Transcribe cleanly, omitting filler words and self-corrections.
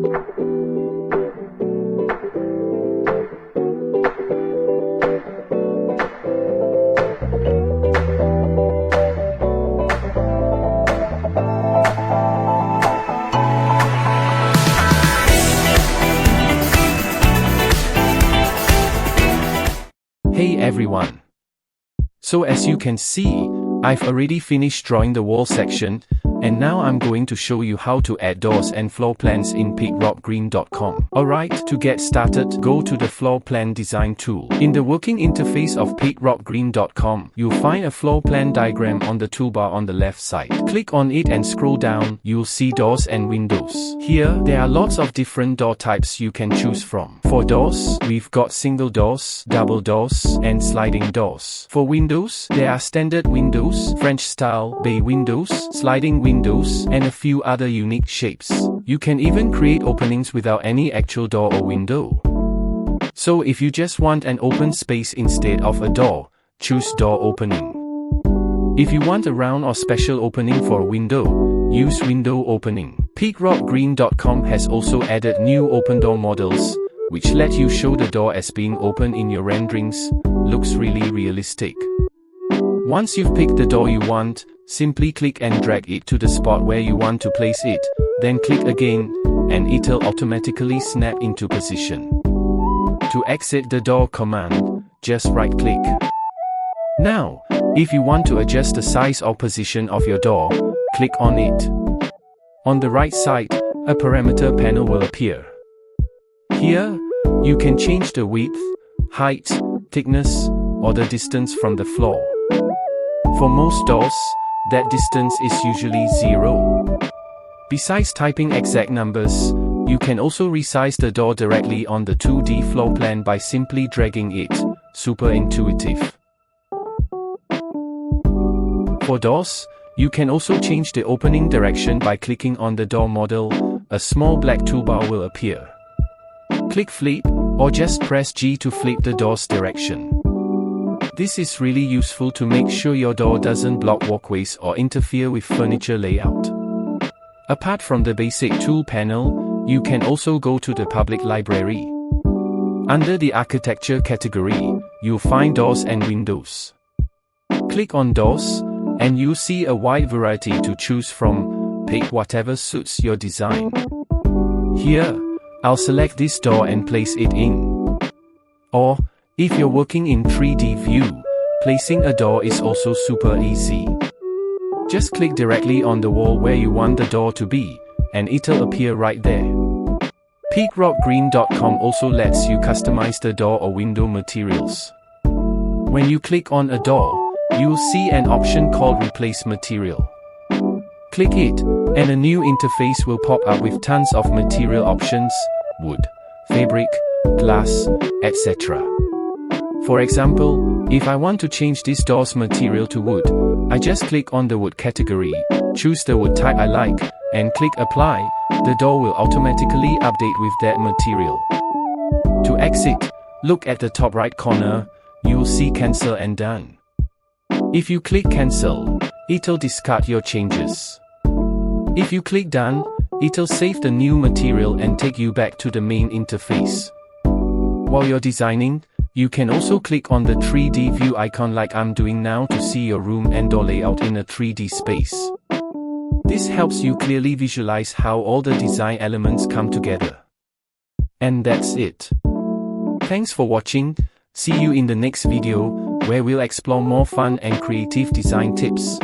Hey everyone! So as you can see, I've already finished drawing the wall section, and now I'm going to show you how to add doors and floor plans in paintrockgreen.com. Alright, to get started, go to the floor plan design tool. In the working interface of paintrockgreen.com, you'll find a floor plan diagram on the toolbar on the left side. Click on it and scroll down, you'll see doors and windows. Here, there are lots of different door types you can choose from. For doors, we've got single doors, double doors, and sliding doors. For windows, there are standard windows, French style, bay windows, sliding windows, and a few other unique shapes. You can even create openings without any actual door or window. So if you just want an open space instead of a door, choose door opening. If you want a round or special opening for a window, use window opening. paintrockgreen.com has also added new open door models, which let you show the door as being open in your renderings. Looks really realistic. Once you've picked the door you want, simply click and drag it to the spot where you want to place it, then click again, and it'll automatically snap into position. To exit the door command, just right-click. Now, if you want to adjust the size or position of your door, click on it. On the right side, a parameter panel will appear. Here, you can change the width, height, thickness, or the distance from the floor. For most doors, that distance is usually 0. Besides typing exact numbers, you can also resize the door directly on the 2D floor plan by simply dragging it. Super intuitive. For doors, you can also change the opening direction by clicking on the door model. A small black toolbar will appear. Click flip, or just press G to flip the door's direction. This is really useful to make sure your door doesn't block walkways or interfere with furniture layout. Apart from the basic tool panel, you can also go to the public library. Under the architecture category, you'll find doors and windows. Click on doors, and you'll see a wide variety to choose from. Pick whatever suits your design. Here, I'll select this door and place it in. Or, if you're working in 3D view, placing a door is also super easy. Just click directly on the wall where you want the door to be, and it'll appear right there. paintrockgreen.com also lets you customize the door or window materials. When you click on a door, you'll see an option called Replace Material. Click it, and a new interface will pop up with tons of material options: wood, fabric, glass, etc. For example, if I want to change this door's material to wood, I just click on the wood category, choose the wood type I like, and click Apply. The door will automatically update with that material. To exit, look at the top right corner, you'll see Cancel and Done. If you click Cancel, it'll discard your changes. If you click Done, it'll save the new material and take you back to the main interface. While you're designing, you can also click on the 3D view icon like I'm doing now to see your room and door layout in a 3D space. This helps you clearly visualize how all the design elements come together. And that's it. Thanks for watching. See you in the next video, where we'll explore more fun and creative design tips.